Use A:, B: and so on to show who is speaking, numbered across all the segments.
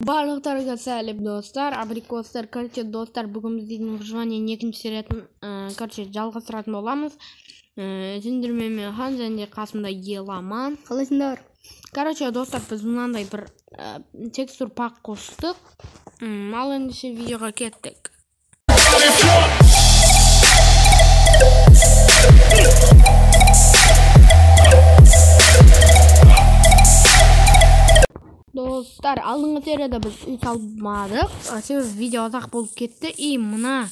A: Барлықтарыңызға сәлем достар, абрикостар. Короче, достар, бүгін біздің выживаниенің екінші сериясын жалғастыратын боламыз. Сендермен хан және қасымда Еламан.
B: Қалайсыңдар?
A: Короче, достар, біз мынандай бір текстур пак қостық. Ал ендеше видеоға кеттік. Достар, алдыңғы серияда біз үй салмадық, себебі видео ұзақ болып кетті. И мына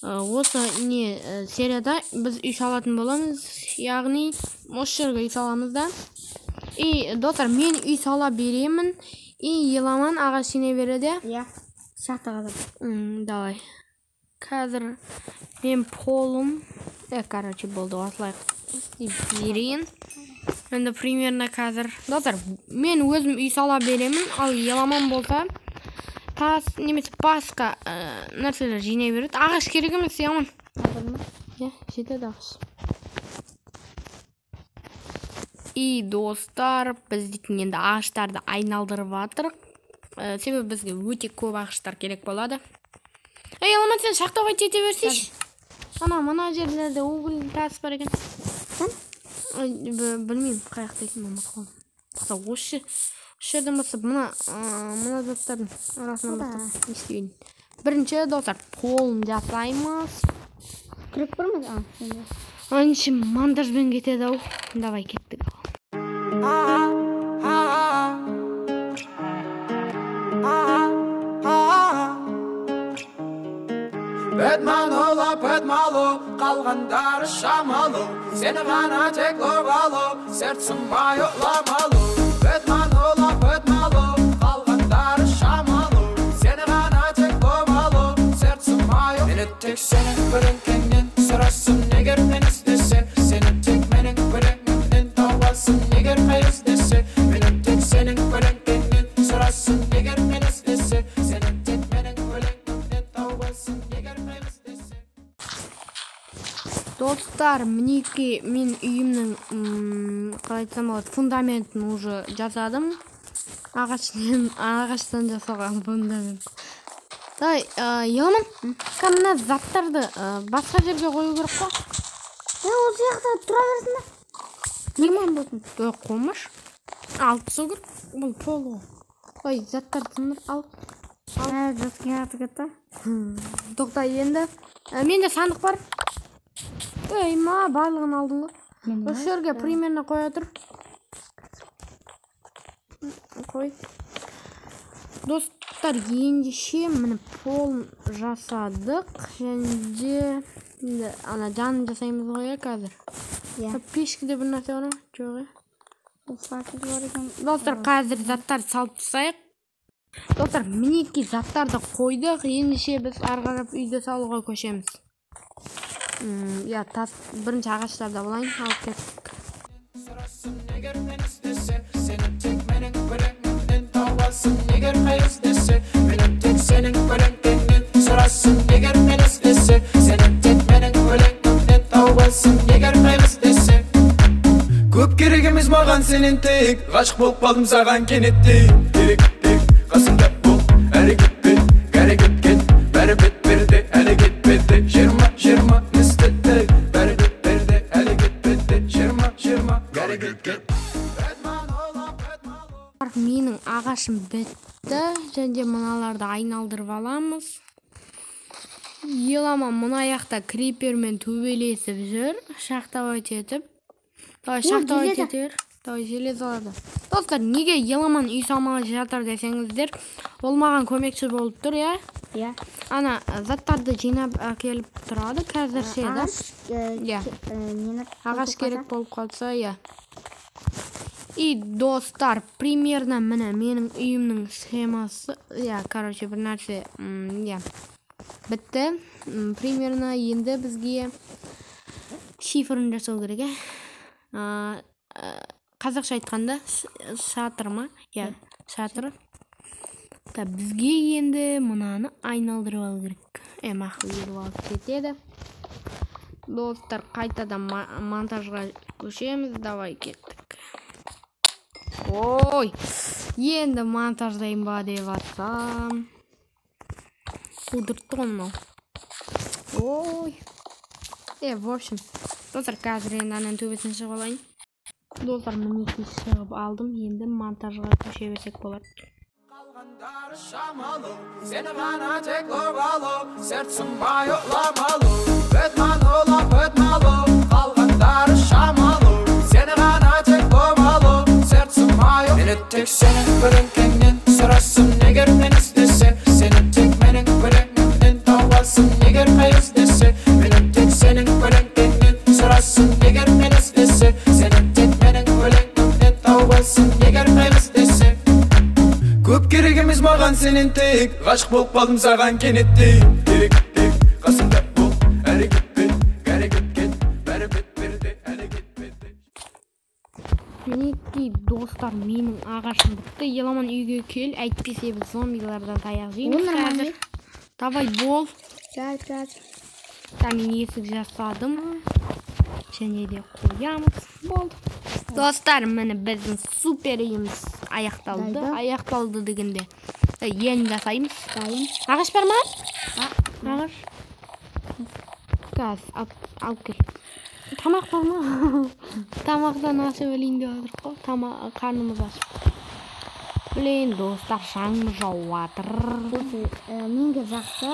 A: осы серияда біз үй салатын боламыз, яғни осы жерге үй саламыз да. И достар, мен үй сала беремін, и Еламан ағаш жинай береді.
B: Иә, шахтаға да.
A: Давай. Қазір мен полым, короче, болды, осылай берейін. Енді примерно қазір. Достар, мен өзім үй сала беремін, ал Еламан болса немесе басқа нәрселер жинай береді. Ағаш керек емес, Еламан. Жетеді ағаш. И достар, біз дейтін енді ағаштарды айналдырып жатырық. Себебі бізге өте көп ағаштар керек болады. Еламан, сен шахтаға жете берсейші. Мына жерлерде уголь тас бар екен. Білмеймін, қаяқта екен мамақлам. Осы жерден бастап мына заттардың арасынан бастап істейін. Бірінші достар, полын жасаймыз.
B: Кіріп бармыз?
A: Аншы монтажбен кетеді ау. Давай кеттік.
C: Пәтмалу, қалғандары шамалу, сені ғана тек лоғалу, сердцем бай ұламалу. Пәтмалу, қалғандары шамалу, сені ғана тек лоғалу, сердцем бай. Мені тек сенің көлеңкеңнен сұрасың, егер мен іздесе, сені тек менің көлеңкеңнен тауасың, егер қай іздесе. Мені тек сенің көлеңкеңнен сұрасың, егер мен іздесе, сені тек менің көлеңкеңнен тауасың, егер қай іздесе.
A: Достар, мінеки мен үйімнің қалай айтсам болады, фундаментін уже жасадым. Ағаштан жасалған фундамент. Давай, Еламан, мына заттарды басқа жерге қою керек қой.
B: Осы жақта тұра берсін да.
A: Норман болсын. Қоймаш. Алып тастау керек. Бұл полу. Ой, заттарды сындыр ал.
B: Жасқа кетті.
A: Тоқта, енді. Менде сандық бар. Барлығын алдың ғой. Осы жерге примерно қоя тұр. Қой. Достар, ендеше міне полын жасадық. Және жанын жасаймыз ғой қазір. Пешкіде бір нәрсе бар ма? Жоқ. Достар, қазір заттар салып тастайық. Достар, мінеки заттарды қойдық. Ендеше біз арғарап үйді салуға көшеміз. Бірінші ағаштарда болайын, алып кеттік.
C: Көп керек емес маған сенен тек, ғашық болып қалдым саған кенеттей. Керек, қасымда бол, әрекет бет, әрекет кет, бәрі бет берді, әрекет бетті. Жиырма, містетті, бәрі бет берді, әрекет бетті. Жиырма, әрекет кет.
A: Менің ағашым бітті, және мұналарды айналдырып аламыз. Еламан мұна аяқта крипермен төбелесіп жүр, шахтаға өтетіп. Шахтаға өтетер. Желез алады. Достар, неге Еламан үй салмалы жатыр десеңіздер, ол маған көмекші болып тұр,
B: Иә.
A: Ана заттарды жинап әкеліп тұрады қазір шеді. Ағаш керек болып қалса, И достар, примерно міне менің үйімнің схемасы, короче, бір нәрсе, бітті. Примерно енді бізге шифрын жасау керек, қазақша айтқанда шатыр ма? Шатыр. Бізге енді мұнаны айналдырып алу керек. Мақыл еріп алып кетеді. Достар, қайтадан монтажға көшеміз. Давай кеттік. Ой, Енді монтаждайын ба деп атсам. Кудыртты ғой мынау. Ой. В общем, достар, қазір енді анан төбесін шығып алайын. Достар, мінекей шығып алдым. Енді монтажға көше берсек болады.
C: Kalganlar şamalı, seni bana tek orgalı, sertsin bayıklamalı, ötman olap ötmalı. Kalganlar şamalı, seni bana tek orgalı, sertsin bayıklalı. Beni tek senin bölünkenden sorasın, neger men istese. Seni tek menin bölünkenden tavasın, neger men istese. Beni tek senin bölünkenden sorasın, neger men istese. Seni tek menin bölünkenden tavasın, neger men istese. Көп керегіміз маған сенен тек, ғашық болып қалдым саған кенеттей. Керек тек қасымда бол, әрекет бет, әрекет кет, бәрі бет берде, әрекет бет.
A: Мінекей достар, менің ағашым бітті. Еламан үйге кел, әйтпесе біз зомбилардан таяқ жейміз қазір. Давай бол.
B: Жат.
A: Мен есік жасадым. Және де қоямыз. Болды. Достар, міне біздің супер үйіміз аяқталды. Аяқталды дегенде енді жасаймыз. Ағаш бар ма? Ағаш. Газ алып кел. Тамақ бар ма? Тамақтан ашып өлейін деп жатырмыз ғой. Қарнымыз ашып. Блин, достар, жаңбыр жауып жатыр.
B: Менге жақсы.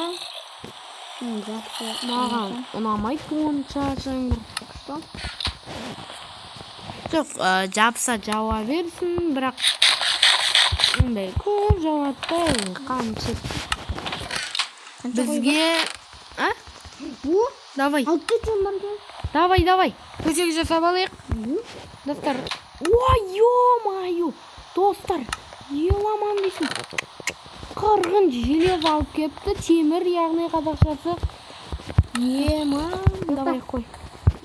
A: Маған ұнамайды онша жаңбыр. Жоқ, жапса жауа берсін, бірақ көп жауатты, қамшып. Бізге... Давай. Давай. Көсек жасап алайық. Достар. Ой, ё-майо. Достар, еламан дейсің. Қырғын желез алып кепті, темір, яғни қазақшасы. Еман. Давай, қой.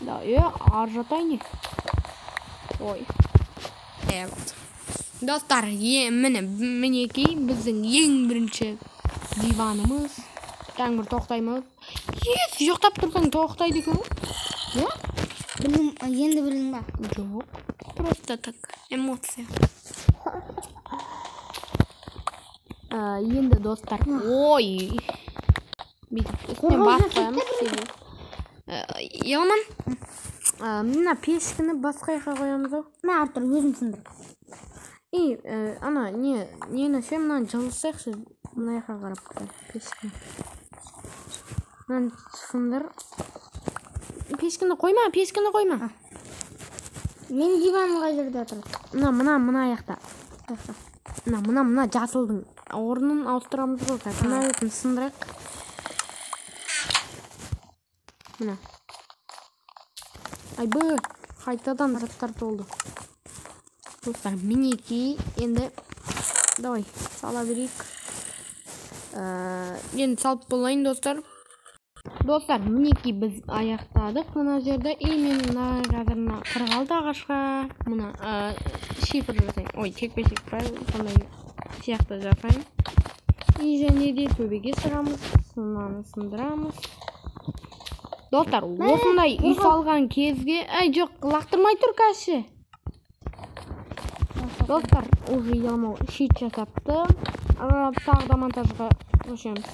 A: Ар жатайын. Ой. Достар, мінекей біздің ең бірінші диванымыз. Жаңбыр тоқтаймыз. Жоқтап тұрсаң тоқтайды екен ғой.
B: Енді білдің ба?
A: Жоқ. Просто так, эмоция. Енді достар. Ой. Үстіне басып қоямыз. Еламан. Мына пешкіні басқа жаққа қоямыз ғой.
B: Мә Артур, өзің сындыр.
A: Ана, нені сен мынаны жылысайықшы. Мына жаққа қарап қой, пешкіні. Мынаны сындыр. Пешкіні қойма.
B: Мен диваным қай жерде отыр?
A: Мына аяқта. Мына жасылдың орнын ауыстырамыз ғой. Мына етін сындырайық. Мына. Айбы, қайтадан заттар толды. Достар, мінекей, енді давай, сала берейік. Енді салып болайын, достар. Достар, мінекей біз аяқтадық мына жерді. Мен қазірна қырғалды ағашқа. Мына шифр жасайын. Ой, текпешек правил, сондай сияқты жасайын. Және де төбеге шығамыз, сынаны сындырамыз. Достар, осындай үй салған кезге... жоқ, лақтырмай тұр кәші. Достар, уже елмау шит жасапты. Тағда монтажға көшеміз.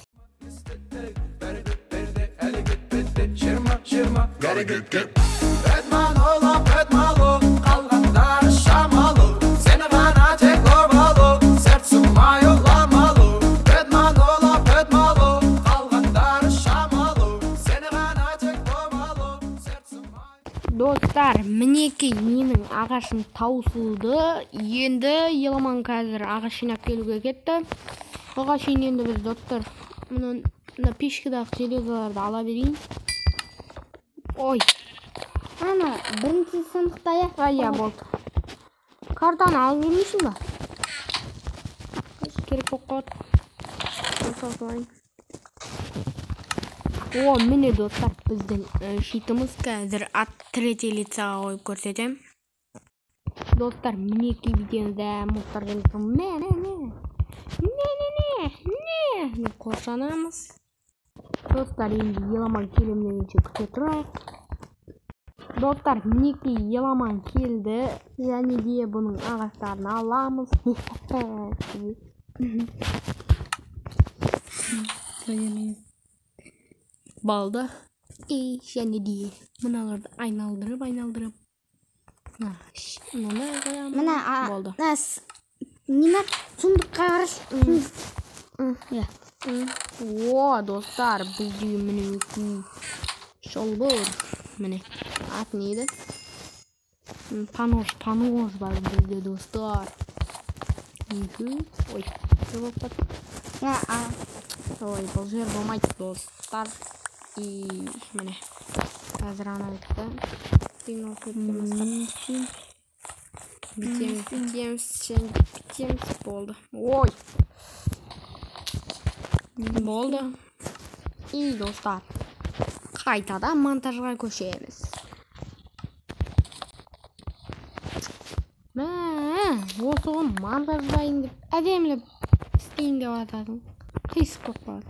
C: Ötman olap ötmalı, kalganlar şamalı, seni bana tek orgalı, sertsin bayıklamalı. Ötman olap ötmalı, kalganlar şamalı, seni bana tek orgalı, sertsin bayıklamalı.
A: Достар, мінекей менің ағашым таусылды. Енді еламан қазір ағаш жинап келуге кетті. Ағаш енді біз достар мына пешкадағы железаларды ала берейін. Ой.
B: Ана, бірінші сандықта аяқ.
A: Иә, болды. Картаны алып жүрмейсің ба? Керек болып қалады. О, міне достар, біздің шитіміз қазір третий лицаға қойып көрсетем. Достар, мінекей видеода мұқтар жеңдім. Деп қоршанамыз. Достар, енді еламан келемдегенше күте тұрайық. Dostlar mineki Yelaman keldi. Және де бұның ағаштарын аламыз. Балды. Және де мыналарды айналдырып.
B: Мына
A: болды.
B: Нема сундыққа қарашы.
A: О, достар, бізде мінекей шолбыр. Міне, ат не еді? Панож бар бізде, достар. Ой, не болып бат? Ой, бұл жер болмайды, достар. И міне, қазір ана өтті. Бітеміз болды. Ой! Болды. И достар, қайтадан монтажға көшеміз. Осыған монтаждайын деп, әдеміліп істейін деп атадың. Қисық көп болады.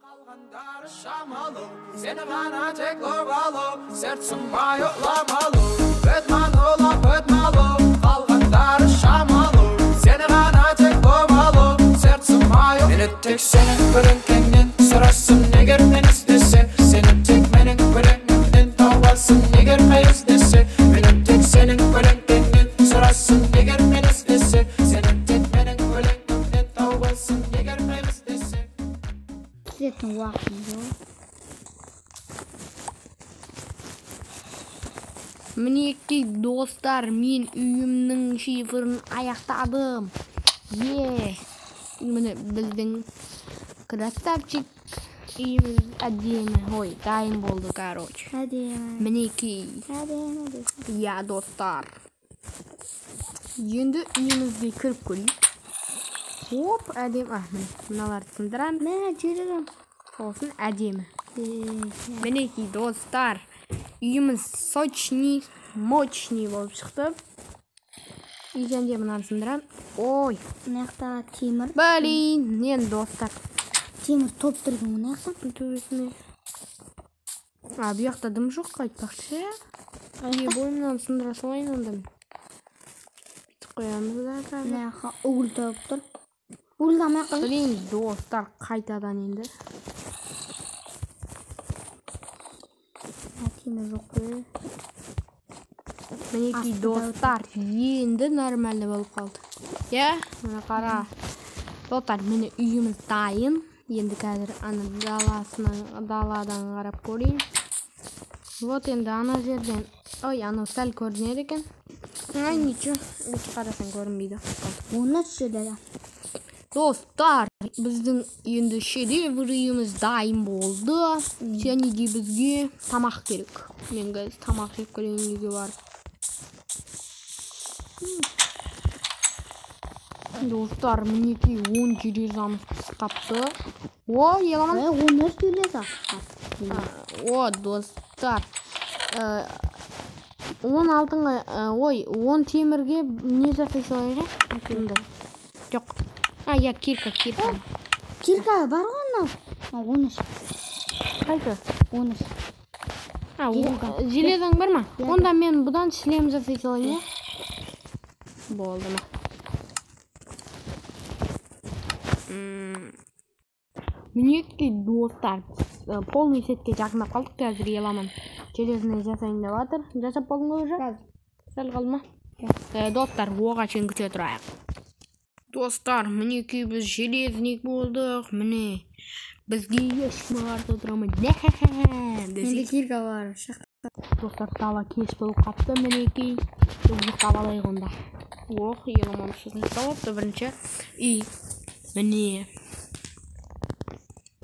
C: Қалғандары шамалы, сені ғана тек ұрғалы, сердцем байыламалы, өтман олап өтмалы. Қалғандары шамалы, сені ғана тек ұрғалы, сердцем байы. Мені тек сенің көлеңкеңнен сұрасың, егер мен іздесе. Сені тек менің көлеңкемнен тауасың, егер мен іздесе. Мені тек сенің көлеңкеңнен сұрасың, егер мен іздесе. Сені тек менің көлеңкемнен тауасың, егер мен іздесе.
B: Түсетін уақытым жоқ.
A: Мінекей достар, мен үйімнің шифрын аяқтадым. Міне біздің красавчик үйіміз әдемі. Ой, дайын болды, короче.
B: Әдемі.
A: Мінекей. Я, достар. Енді үйімізге кіріп көрейік. Оп, әдемі. Мыналарды сындырам.
B: Мә, жүрігім.
A: Сосын әдемі. Мінекей достар, үйіміз сочный, мощный болып шықты. И және мынаны сындырам. Ой,
B: Мынақта темір.
A: блин, енді достар.
B: Темір топ тұрған мынақта.
A: Төбесіне. Бұяқта дым жоқ, қайтпақшы. Бойымнан сындыра салайын онда. Бүйтіп қоямыз да.
B: Мынақа угіл топ тұр. Угілдамай қылып.
A: Блин, достар, қайтадан енді.
B: Темір жоқ қой.
A: Мінекей достар, енді нормально болып қалды. Мына қара. Достар, міне үйіміз дайын. Енді қазір ана даладан қарап көрейін. Вот енді ана жерден. Ой, анау сәл көрінеді екен. Ай, ничего. Өте қарасаң көрінбейді.
B: Оны түседі.
A: Достар, біздің енді шедевр үйіміз дайын болды. Және де бізге тамақ керек. Мен қазір тамақ жеп көрейін үйге барып. Достар, мінекей 10 железамыз қапты. О, Еламан.
B: Оны сөйлесі.
A: О, достар. 10 алтынға, ой, 10 темірге не жасай салайын? Жоқ. Я кирка.
B: Кирка бар ғана. Оны
A: Қайсы?
B: Оны
A: железаң бар ма? Онда мен бұдан шлем жасай салайын. Болды ма? Мінекей достар, полный сетке жақындап қалдық. Қазір Еламан железіне жасайын деп жатыр. Жасап болдың уже? Сәл қалды ма? Достар, оға шейін күте тұрайық. Достар, мінекей біз железник болдық. Міне, бізге ешкім ағарты отырамайды.
B: Менде кирка бар.
A: Достар, дала кеш болып қапты. Мінекей ұйықтап алайық онда. Ох, Еламан сөзін салапты бірінші. И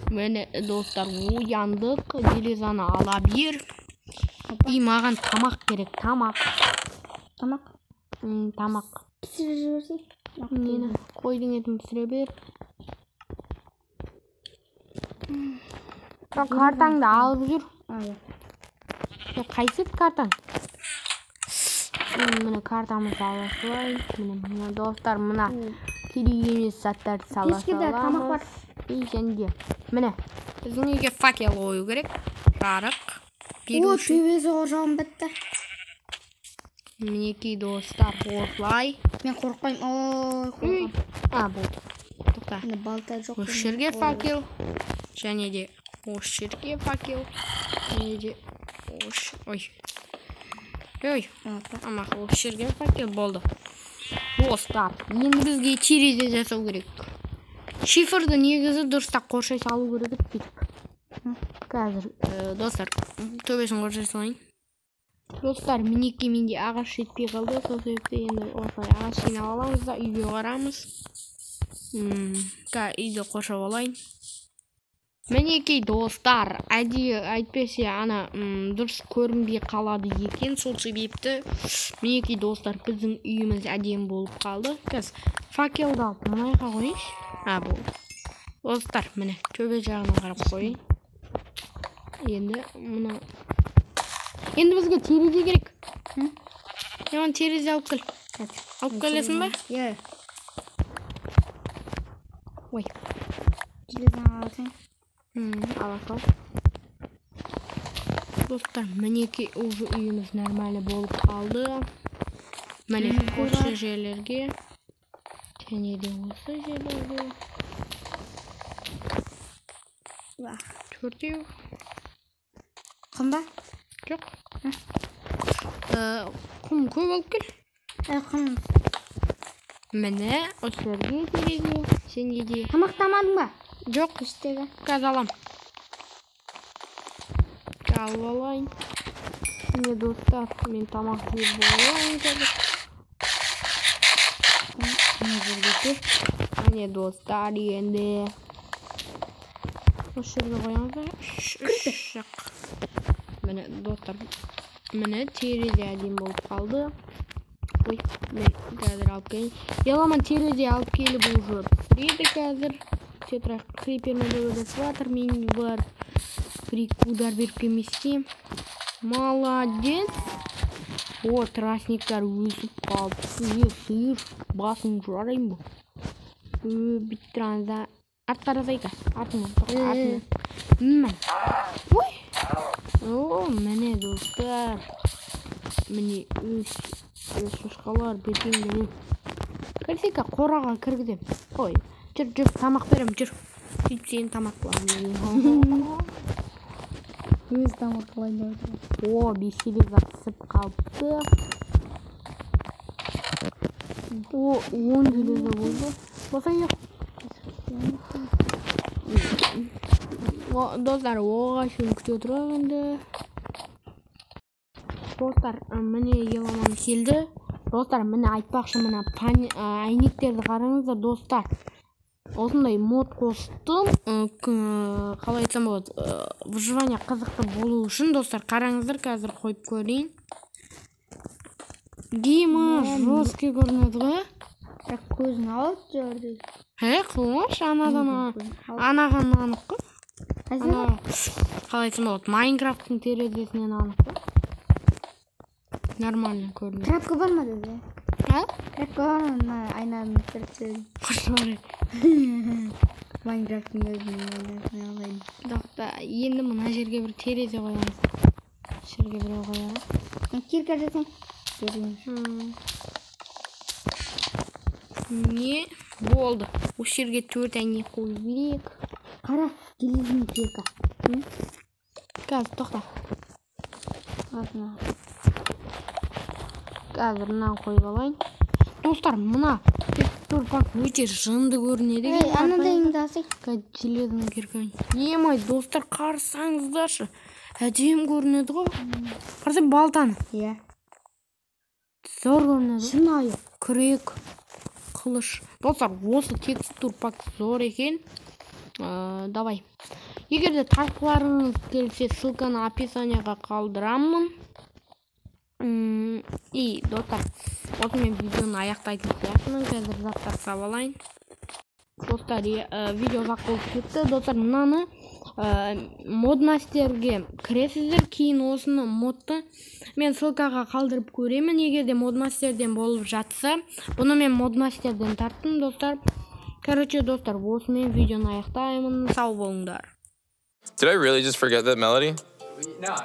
A: міне достар, ояндық. Железаны ала бер. И маған тамақ керек. Тамақ.
B: Пісіріп жіберсей.
A: Нені қойдың етін пісіре бер. Картаңды алып жүр. Қайсы картаң? Міне картамызды ала салайын. Міне достар, мына керек емес заттарды сала саламыз. И және де міне біздің үйге факел қою керек. Жарық. беруші.
B: төбесі қоршаған бітті.
A: Мінекей достар, осылай.
B: Мен қорқпаймын. Ой, қорқам.
A: Болды. Тоқта.
B: Енді балта жоқ.
A: Осы жерге факел. Және де осы жерге факел. Және де ой. Амақ осы жерге факел болды. Достар, енді бізге терезе жасау керек. Шифрды негізі дұрыстап қоршай салу керек еді. Қазір, достар, төбесін қоршай салайын. Достар, мінекей менде ағаш жетпей қалды. Сол себепті енді осылай ағаш жинап аламыз да үйге қарамыз. Үйді қоршап алайын. Мінекей достар, әйтпесе ана дұрыс көрінбей қалады екен. Сол себепті мінекей достар, біздің үйіміз әдемі болып қалды. Қазір факелді алып мұнайға қойыңыз. Болды. Достар, міне төбе жағына қарап қойын. Енді бізге терезе керек. Яғын терезе алып кел. Алып келесің ба?
B: Иә.
A: Ой.
B: Теледен аласың.
A: Аласың. Достар, мінекей уже үйіміз нормально болып қалды. Міне осы жерлерге. Және де осы жерлерге. Төртеу.
B: Құм ба?
A: Жоқ. Құм көп алып кел.
B: Құм.
A: Міне осы жерге терезе. Сенге де.
B: Тамақтамадың ба?
A: Жоқ.
B: Іштегі.
A: Қазір алам. Алып алайын. Міне достар, мен тамақ жеп болайын қазір. Міне достар, енді осы жерге қоямыз. Міне достар, міне терезе әдемі болып қалды. Мен қазір алып келейін. Еламан терезе алып келіп уже пісіреді қазір. Тетрақ крипермен өдіп жатыр. Мен бар бір-екі удар беріп келмесем. Молодец. Тростниктар өсіп қалды. Сиыр басын жарайын бұл. Биттіранызда арттарызайға. Артынан. Міне достар. Міне шошқалар бетіңдені. Кірсейка қораға кіргізем. Жүр, тамақ берем, жүр. Сөйтіп сен тамақ қылайын.
B: Өз тамақ қылайын деп отыр.
A: Бесілік пісіп қалыпты. 10 келеді болды. Басайық. Достар, оғашын күте отырақ енді. Достар, міне еламан келді. Достар, міне айтпақшы мына әйнектерді қараңыздар, достар. Осындай мод қостым. Қалай айтсам болады, выживание қызықты болу үшін. Достар, қараңыздар, қазір қойып көрейін. Дима, жесткий көрінеді ғой.
B: Көзін алып жүрді.
A: Қылмаш, анаған анық қой. Қалай айтсам болады, Майнкрафттың терезесінен анық қой. Нормально көрінеді.
B: Трапка бар ма деді? Трапка бар ма? Айнаның түртсіз.
A: Қошы бар еді.
B: Майнкрафттың өзінің алайын.
A: Доқта, енді мұна жерге бір терезе қоямыз. Жерге бір қоямыз.
B: Кирка жасың?
A: Не болды? Осы жерге 4 әйнек қою керек.
B: Қара, келесің кирка.
A: Қазір, тоқта. Қазір мынаны қойып алайын. Достар, мына текстурпак өте жынды көрінеді.
B: Анадайыңды асай.
A: Желездің киркаң. Емай, достар, қарсаңыздаршы. Әдем көрінеді ғой. Қарсы балтаны. Зор көрінеді.
B: Шынайы.
A: Күрек, қылыш. Достар, осы текстурпак зор екен. Давай. Егерде тартқыларыңыз келсе, ссылканы описанияға қалдырамын. И, достар, осымен видеоны аяқтайтын сияқтымын. Қазір заттар сабалайын. Достар, видео ұзақ болып кетті. Достар, мынаны модмастерге кіресіздер. Кейін осыны модты мен ссылкаға қалдырып көремін. Егерде модмастерден болып жатса, бұны мен модмастерден тарттым, достар. Короче, достар, осымен видеоны аяқтаймын. Сау болыңдар.
D: Did I really just forget that melody?
C: No.